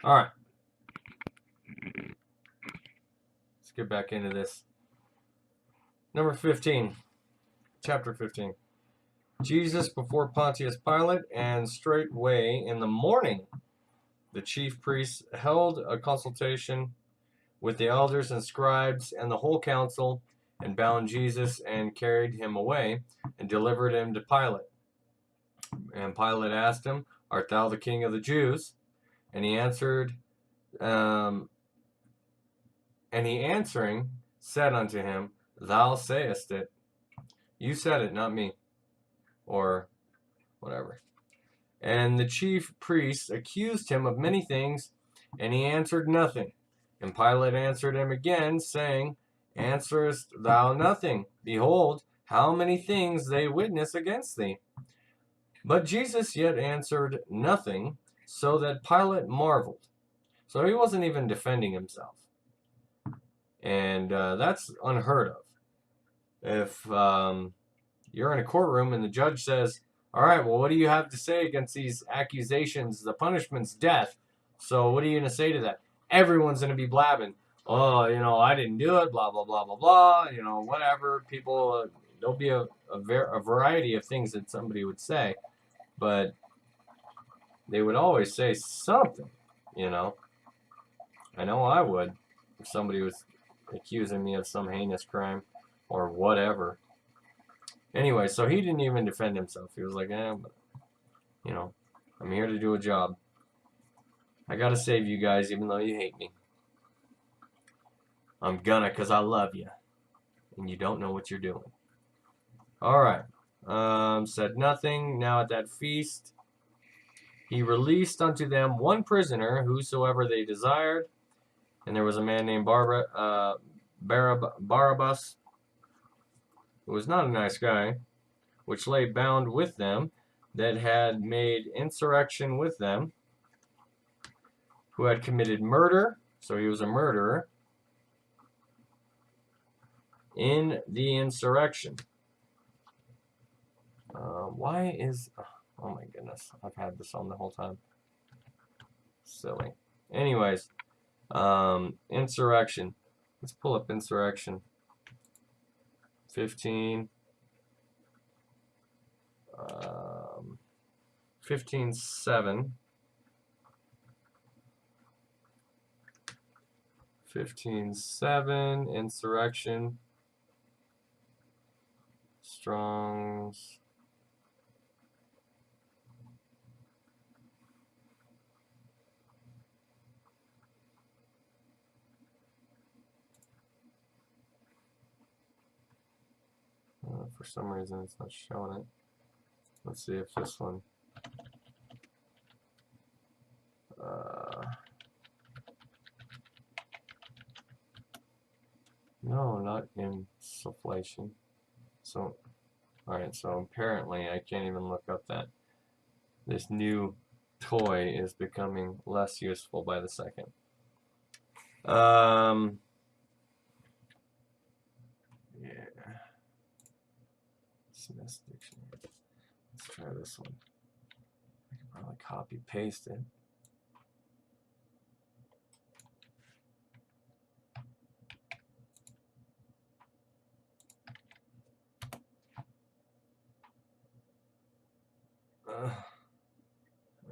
All right. Let's get back into this. Number 15. Chapter 15. Jesus before Pontius Pilate, and straightway in the morning the chief priests held a consultation with the elders and scribes and the whole council, and bound Jesus and carried him away and delivered him to Pilate. And Pilate asked him, Art thou the king of the Jews? And he answered, and he answering said unto him, Thou sayest it. You said it, not me. Or whatever. And the chief priests accused him of many things, and he answered nothing. And Pilate answered him again, saying, Answerest thou nothing? Behold, how many things they witness against thee. But Jesus yet answered nothing, so that Pilate marveled. So he wasn't even defending himself. And that's unheard of. If you're in a courtroom and the judge says, all right, well, what do you have to say against these accusations? The punishment's death. So what are you going to say to that? Everyone's going to be blabbing. Oh, I didn't do it, blah, blah, blah, blah, blah. Whatever. People, there'll be a variety of things that somebody would say. But they would always say something, I know I would if somebody was accusing me of some heinous crime or whatever. Anyway, so he didn't even defend himself. He was like, but, I'm here to do a job. I gotta save you guys even though you hate me. I'm gonna because I love you. And you don't know what you're doing. Alright. Said nothing. Now at that feast, he released unto them one prisoner, whosoever they desired. And there was a man named Barabbas, who was not a nice guy, which lay bound with them, that had made insurrection with them, who had committed murder, so he was a murderer, in the insurrection. Why is... Oh my goodness, I've had this on the whole time. Silly. Anyways, insurrection. Let's pull up insurrection. 15. 15:7. 15:7, insurrection. Strong's. For some reason, it's not showing it. Let's see if this one. No, not insufflation. So, alright, so apparently I can't even look up that. This new toy is becoming less useful by the second. Yeah. Smith's Dictionary. Let's try this one. I can probably copy paste it.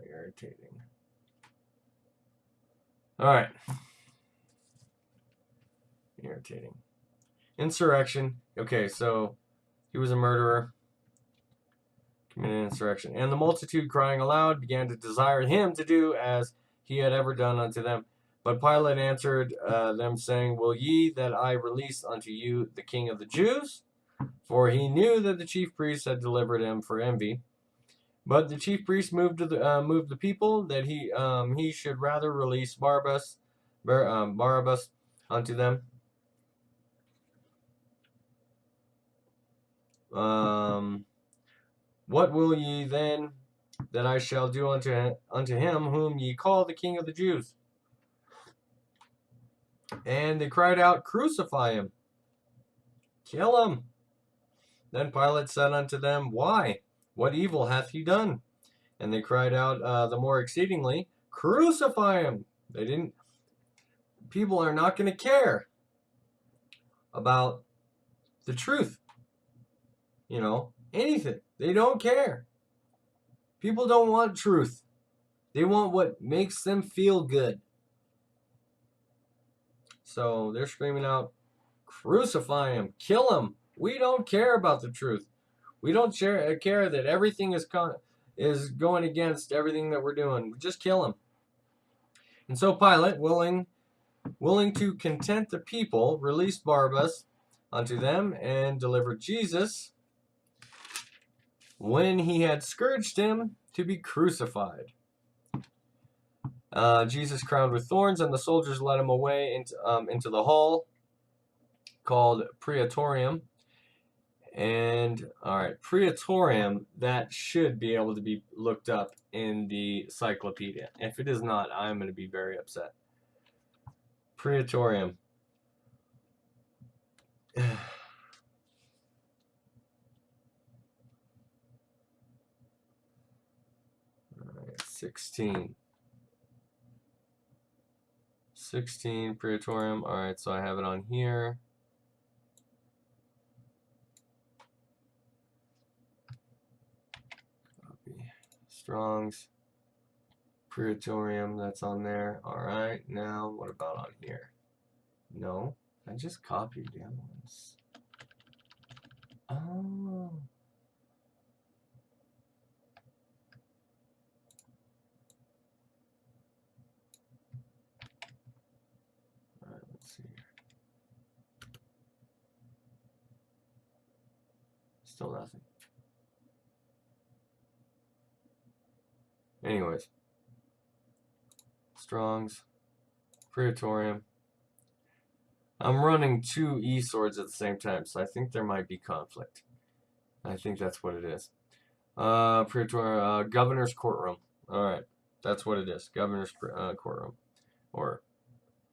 Irritating. Alright. Irritating. Insurrection. Okay, so he was a murderer, committed insurrection. And the multitude, crying aloud, began to desire him to do as he had ever done unto them. But Pilate answered them, saying, Will ye that I release unto you the King of the Jews? For he knew that the chief priests had delivered him for envy. But the chief priests moved the people that he should rather release Barabbas unto them. What will ye then that I shall do unto him whom ye call the King of the Jews? And they cried out, Crucify him! Kill him! Then Pilate said unto them, Why? What evil hath he done? And they cried out the more exceedingly, Crucify him! They didn't. People are not going to care about the truth. You know, anything. They don't care. People don't want truth. They want what makes them feel good. So they're screaming out, crucify him, kill him. We don't care about the truth. We don't care that everything is going against everything that we're doing. Just kill him. And so Pilate, willing to content the people, released Barabbas unto them and delivered Jesus, when he had scourged him, to be crucified. Jesus crowned with thorns, and the soldiers led him away into the hall called Praetorium. And all right, Praetorium, that should be able to be looked up in the encyclopedia. If it is not, I'm going to be very upset. Praetorium. All right, 16 Praetorium. All right, so I have it on here. Copy. Strong's Praetorium, that's on there. All right, now what about on here? No, I just copied the other ones. Oh. All right, let's see here. Still nothing. Anyways. Strong's Praetorium. I'm running two e-swords at the same time, so I think there might be conflict. I think that's what it is. Praetorium, Governor's Courtroom. All right, that's what it is. Governor's Courtroom. Or,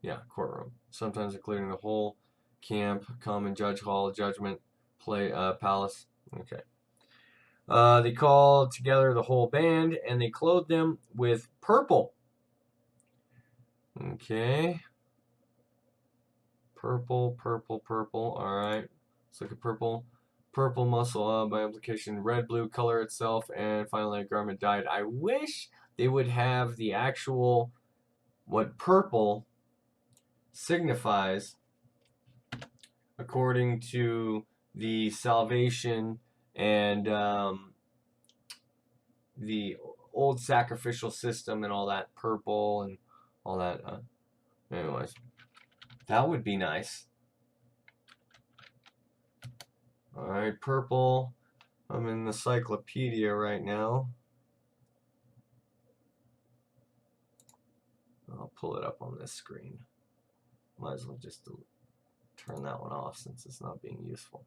yeah, courtroom. Sometimes including the whole camp, common judge hall, judgment, palace. Okay. They called together the whole band, and they clothed them with purple. Okay. Purple. All right. Let's look at purple. Purple muscle, by implication, red, blue color itself, and finally a garment dyed. I wish they would have the actual, what purple signifies according to the salvation and the old sacrificial system and all that, purple and all that. Anyways, that would be nice. All right, purple. I'm in the encyclopedia right now. I'll pull it up on this screen. Might as well just turn that one off since it's not being useful.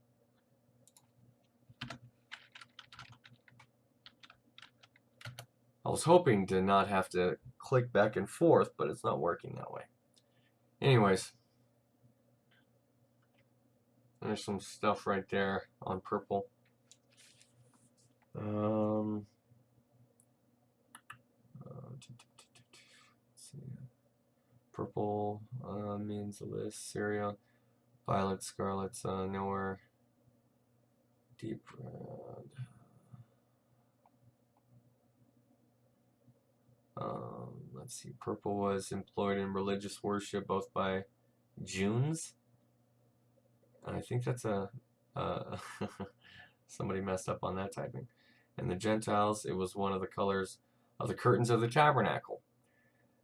I was hoping to not have to click back and forth, but it's not working that way. Anyways, there's some stuff right there on purple. Let's see. Purple means a list. Syria, violet, scarlet's nowhere. Deep red. Let's see. Purple was employed in religious worship both by Junes. I think that's somebody messed up on that typing. And the Gentiles, it was one of the colors of the curtains of the tabernacle,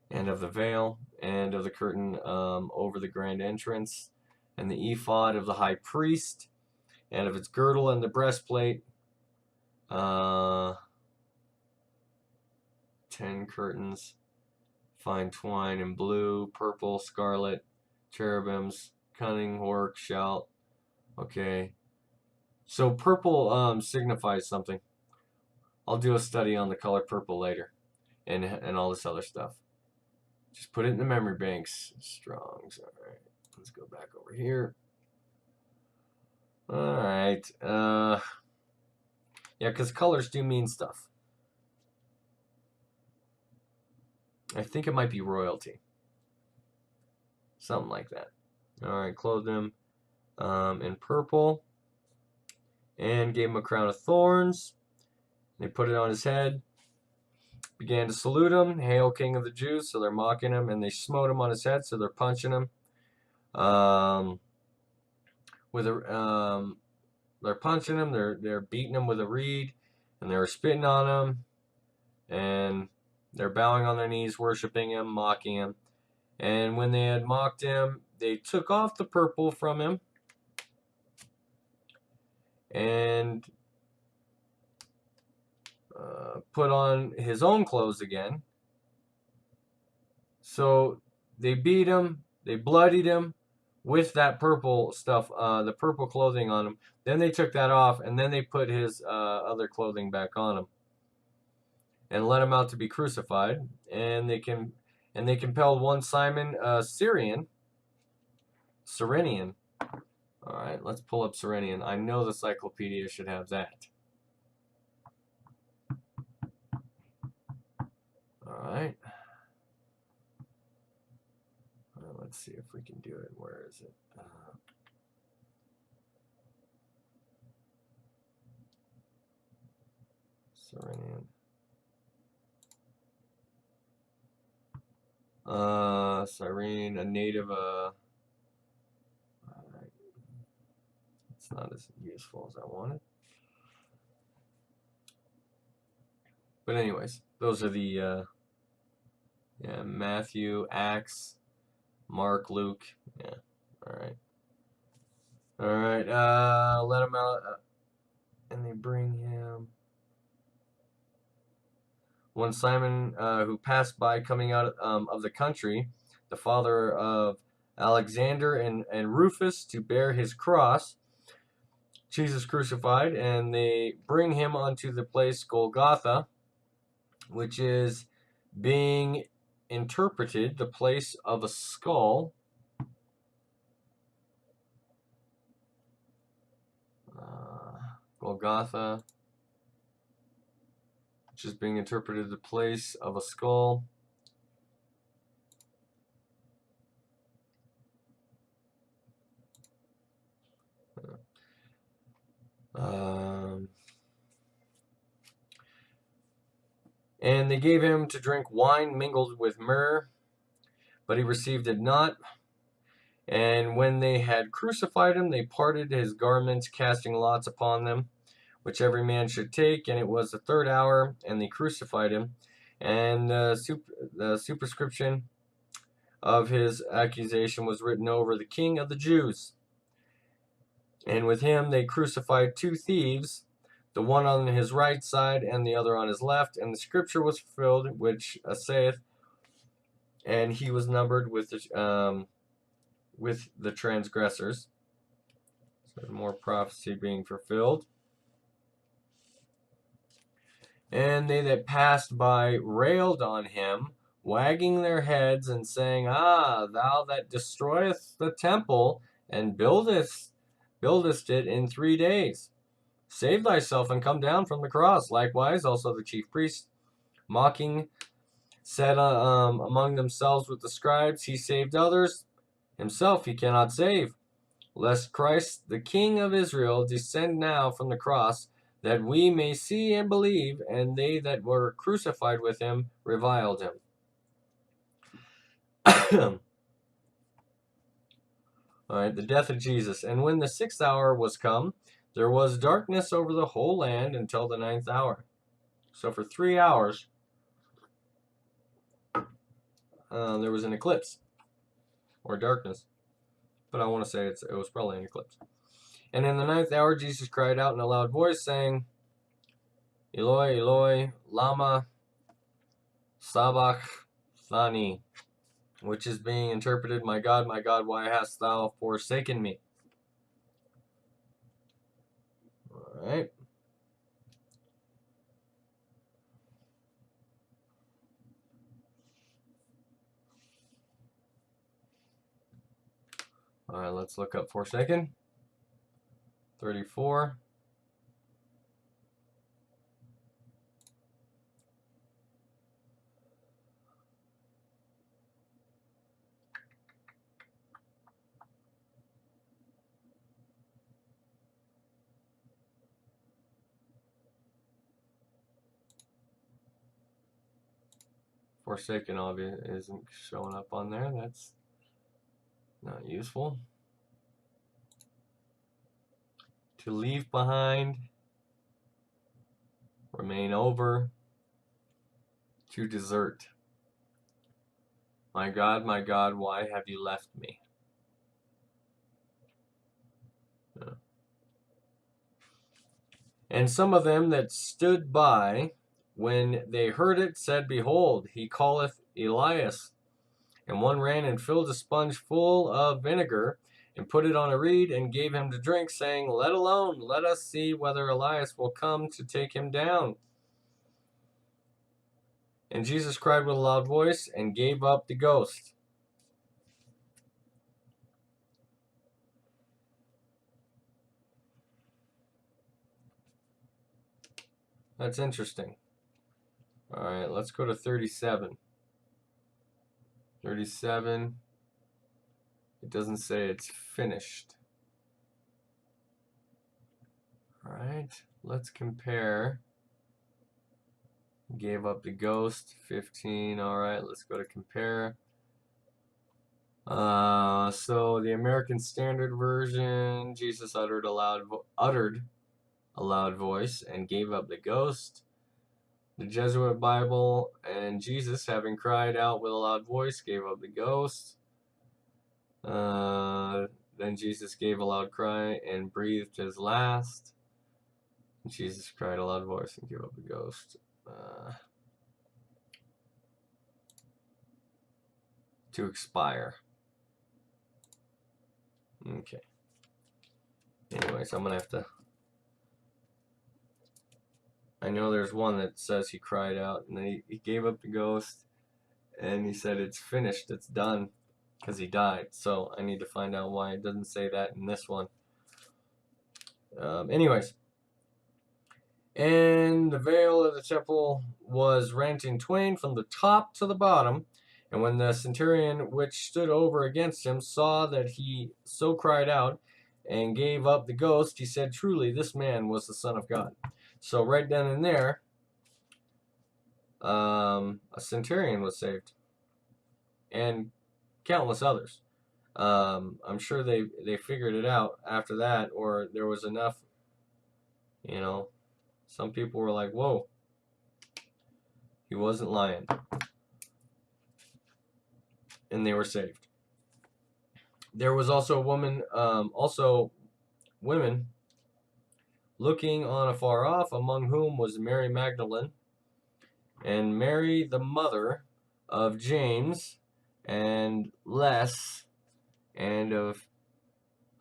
and of the veil, and of the curtain over the grand entrance, and the ephod of the high priest, and of its girdle and the breastplate. 10 curtains, fine twine in blue, purple, scarlet, cherubims, cunning work, shout. Okay. So purple signifies something. I'll do a study on the color purple later, and all this other stuff. Just put it in the memory banks. Strong's. All right. Let's go back over here. All right. Yeah, because colors do mean stuff. I think it might be royalty. something like that. All right, clothed him in purple and gave him a crown of thorns. They put it on his head, began to salute him, "Hail, King of the Jews!" So they're mocking him, and they smote him on his head. So they're punching him with a. They're punching him. They're beating him with a reed, and they're spitting on him, and they're bowing on their knees, worshiping him, mocking him. And when they had mocked him, they took off the purple from him and put on his own clothes again. So they beat him, they bloodied him with that purple stuff, the purple clothing on him. Then they took that off, and then they put his other clothing back on him, and let him out to be crucified. And they compelled one Simon, Cyrenian. All right, let's pull up Cyrenian. I know the Cyclopedia should have that. All right. Let's see if we can do it. Where is it? Cyrenian. Cyrene, a native. It's not as useful as I wanted. But anyways, those are the Matthew, Acts, Mark, Luke. Yeah. All right. Let him out, and they bring him. When Simon, who passed by coming out of the country, the father of Alexander and Rufus, to bear his cross, Jesus crucified, and they bring him unto the place Golgotha, which is being interpreted the place of a skull. Golgotha, which is being interpreted the place of a skull. And they gave him to drink wine mingled with myrrh, but he received it not. And when they had crucified him, they parted his garments, casting lots upon them, which every man should take. And it was the third hour, and they crucified him. And the superscription of his accusation was written over, "The King of the Jews." And with him they crucified two thieves, the one on his right side and the other on his left. And the scripture was fulfilled, which saith, "And he was numbered with the transgressors." So more prophecy being fulfilled. And they that passed by railed on him, wagging their heads and saying, "Ah, thou that destroyest the temple and buildest it in 3 days, save thyself and come down from the cross." Likewise also the chief priests, mocking, said among themselves with the scribes, "He saved others, himself he cannot save, lest Christ the King of Israel descend now from the cross, that we may see and believe." And they that were crucified with him reviled him. All right, the death of Jesus. And when the 6th hour was come, there was darkness over the whole land until the 9th hour. So for 3 hours, there was an eclipse or darkness. But I want to say it was probably an eclipse. And in the 9th hour, Jesus cried out in a loud voice, saying, "Eloi, Eloi, lama sabachthani," which is being interpreted, my God, why hast thou forsaken me?" All right. All right, let's look up for a second. 34. Forsaken isn't showing up on there. That's not useful. To leave behind. Remain over. To desert. My God, why have you left me? Yeah. And some of them that stood by, when they heard it, said, Behold, he calleth Elias. And one ran and filled a sponge full of vinegar, and put it on a reed, and gave him to drink, saying, Let alone, let us see whether Elias will come to take him down. And Jesus cried with a loud voice, and gave up the ghost. That's interesting. All right, let's go to 37. 37, it doesn't say it's finished. All right, let's compare. Gave up the ghost, 15. All right, let's go to compare. So the American Standard Version, Jesus uttered a loud voice and gave up the ghost. The Jesuit Bible, and Jesus, having cried out with a loud voice, gave up the ghost. Then Jesus gave a loud cry and breathed his last. Jesus cried a loud voice and gave up the ghost. To expire. Okay. Anyways, I'm gonna have to. I know there's one that says he cried out and then he gave up the ghost and he said it's finished, it's done, because he died. So I need to find out why it doesn't say that in this one. Anyways. And the veil of the temple was rent in twain from the top to the bottom. And when the centurion which stood over against him saw that he so cried out and gave up the ghost, he said, Truly, this man was the Son of God. So right then and there, a centurion was saved. And countless others. I'm sure they figured it out after that, or there was enough, some people were like, whoa, he wasn't lying. And they were saved. There was also a woman, women looking on afar off, among whom was Mary Magdalene, and Mary the mother of James, and Les, and of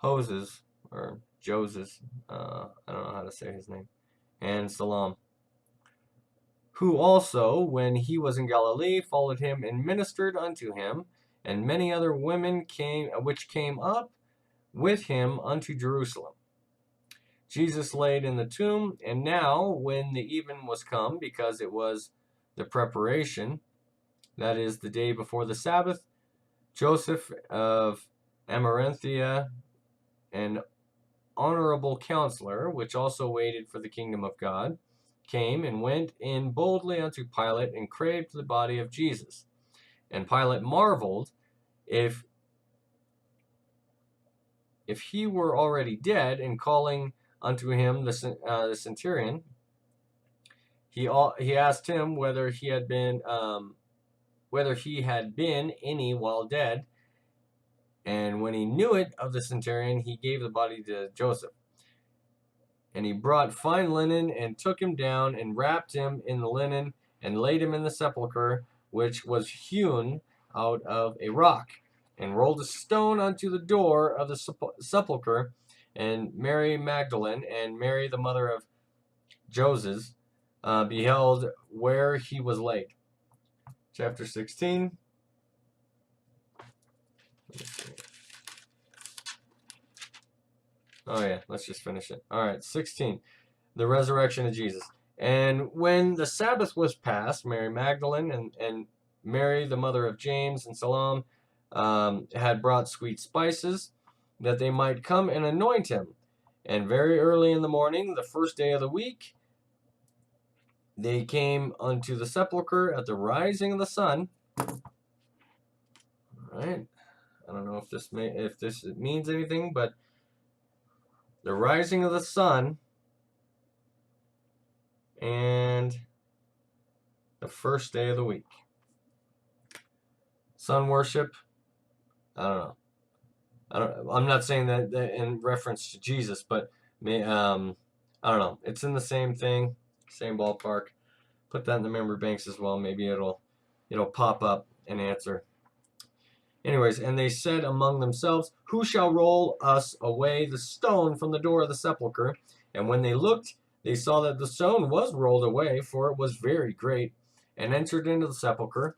Joses, or Joses, I don't know how to say his name, and Salome, who also, when he was in Galilee, followed him and ministered unto him, and many other women which came up with him unto Jerusalem. Jesus laid in the tomb, and now, when the even was come, because it was the preparation, that is, the day before the Sabbath, Joseph of Arimathea, an honorable counselor, which also waited for the kingdom of God, came and went in boldly unto Pilate and craved the body of Jesus. And Pilate marveled if he were already dead, and calling unto him the centurion, he asked him whether he had been any while dead. And when he knew it of the centurion, he gave the body to Joseph. And he brought fine linen, and took him down, and wrapped him in the linen, and laid him in the sepulchre, which was hewn out of a rock, and rolled a stone unto the door of the sepulchre. And Mary Magdalene, and Mary the mother of Joses, beheld where he was laid. Chapter 16. Oh yeah, let's just finish it. All right, 16. The resurrection of Jesus. And when the Sabbath was past, Mary Magdalene and Mary, the mother of James, and Salome had brought sweet spices, that they might come and anoint him. And very early in the morning, the first day of the week, they came unto the sepulchre at the rising of the sun. All right. I don't know if this means anything, but the rising of the sun and the first day of the week. Sun worship. I don't know. I'm not saying that in reference to Jesus, but I don't know. It's in the same thing, same ballpark. Put that in the memory banks as well. Maybe it'll pop up and answer. Anyways, and they said among themselves, who shall roll us away the stone from the door of the sepulchre? And when they looked, they saw that the stone was rolled away, for it was very great, and entered into the sepulchre.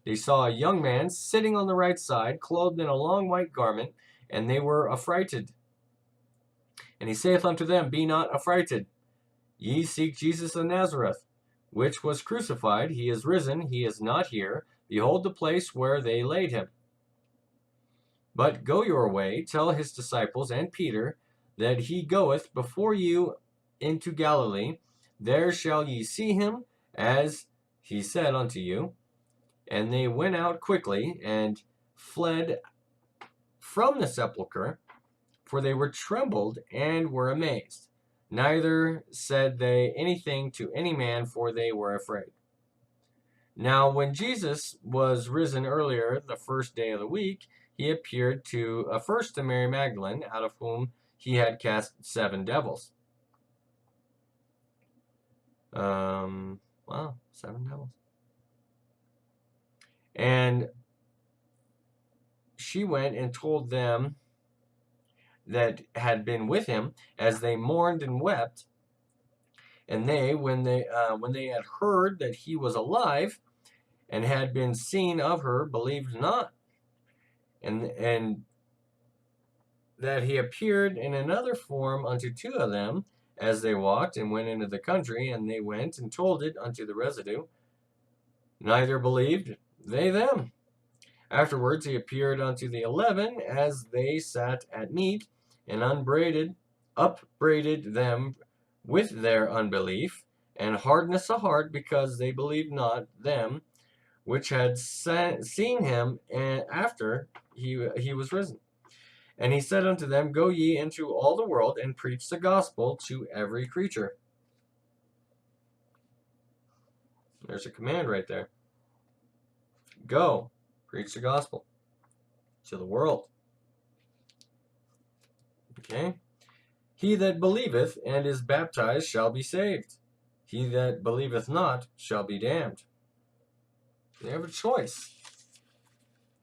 They saw a young man sitting on the right side, clothed in a long white garment, and they were affrighted. And he saith unto them, be not affrighted. Ye seek Jesus of Nazareth, which was crucified. He is risen, he is not here. Behold the place where they laid him. But go your way, tell his disciples and Peter that he goeth before you into Galilee. There shall ye see him, as he said unto you. And they went out quickly and fled from the sepulchre, for they were trembled and were amazed. Neither said they anything to any man, for they were afraid. Now when Jesus was risen earlier, the first day of the week, he appeared first to Mary Magdalene, out of whom he had cast 7 devils. Wow, 7 devils. And she went and told them that had been with him, as they mourned and wept. And they, when they had heard that he was alive, and had been seen of her, believed not. And that he appeared in another form unto 2 of them, as they walked and went into the country, and they went and told it unto the residue. Neither believed they them. Afterwards he appeared unto the 11, as they sat at meat, and upbraided them with their unbelief and hardness of heart, because they believed not them which had seen him after he was risen. And he said unto them, go ye into all the world, and preach the gospel to every creature. There's a command right there. Go, preach the gospel to the world. Okay? He that believeth and is baptized shall be saved. He that believeth not shall be damned. They have a choice.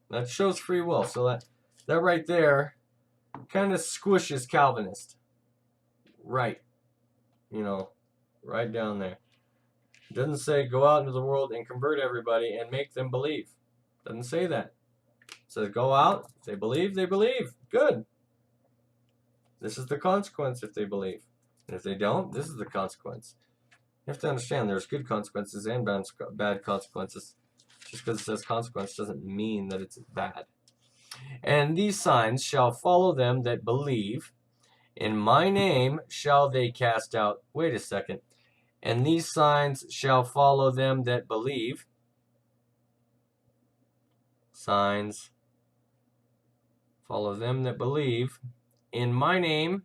That shows free will. So that right there kind of squishes Calvinist. Right. Right down there. It doesn't say go out into the world and convert everybody and make them believe. It doesn't say that. It says go out. If they believe, they believe. Good. This is the consequence if they believe. And if they don't, this is the consequence. You have to understand there's good consequences and bad consequences. Just because it says consequence doesn't mean that it's bad. And these signs shall follow them that believe. In my name shall they cast out. Wait a second. And these signs shall follow them that believe. Signs follow them that believe. In my name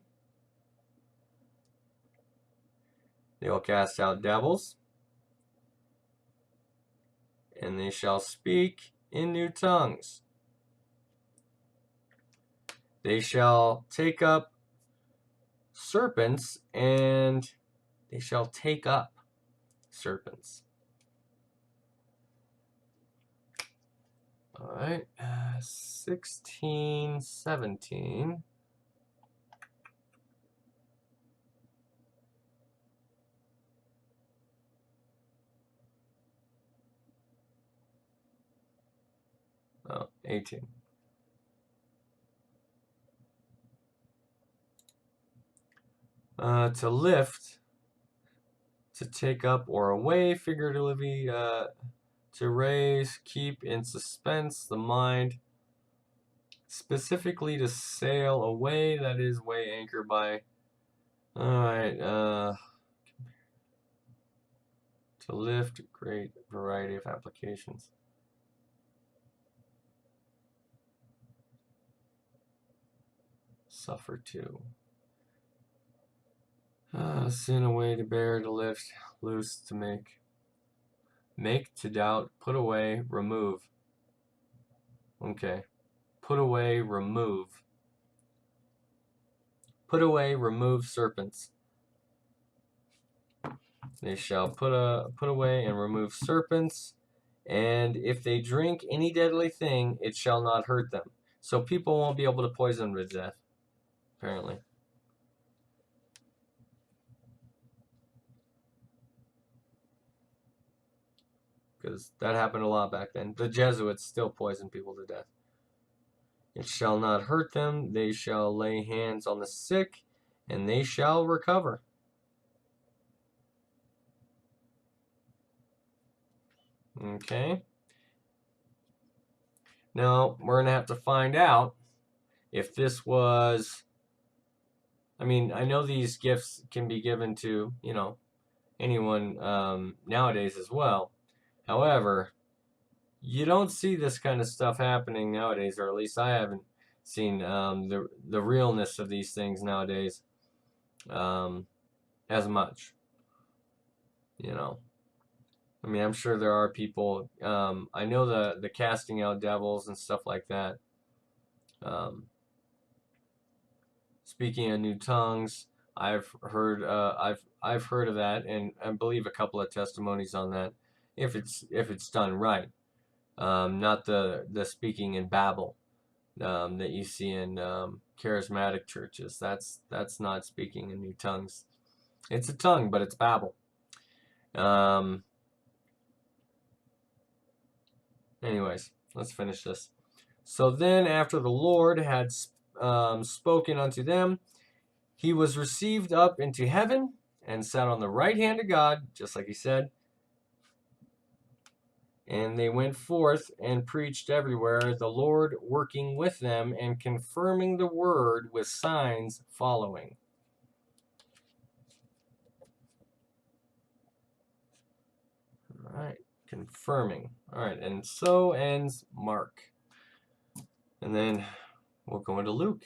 they will cast out devils. And they shall speak in new tongues. They shall take up serpents, and they shall take up serpents. All right, 16, 17. Oh, 18. To lift, to take up or away, figuratively, to raise, keep in suspense the mind, specifically to sail away, that is, weigh anchor by. All right, To lift great variety of applications. Suffer to. Sin away, to bear, to lift, loose, to make. Make, to doubt, put away, remove. Okay. Put away, remove. Put away, remove serpents. They shall put away and remove serpents, and if they drink any deadly thing, it shall not hurt them. So people won't be able to poison them to death, apparently. Because that happened a lot back then. The Jesuits still poison people to death. It shall not hurt them. They shall lay hands on the sick, and they shall recover. Okay. Now, we're going to have to find out if this was... I mean, I know these gifts can be given to, anyone nowadays as well. However, you don't see this kind of stuff happening nowadays, or at least I haven't seen the realness of these things nowadays as much. I mean, I'm sure there are people. I know the casting out devils and stuff like that. Speaking in new tongues, I've heard I've heard of that, and I believe a couple of testimonies on that, if it's done right. Not the speaking in Babel that you see in charismatic churches. That's not speaking in new tongues. It's a tongue, but it's Babel. Anyways, let's finish this. So then, after the Lord had spoken unto them, he was received up into heaven and sat on the right hand of God, just like he said. And they went forth and preached everywhere, the Lord working with them and confirming the word with signs following. All right, confirming. All right, and so ends Mark. And then we'll go into Luke.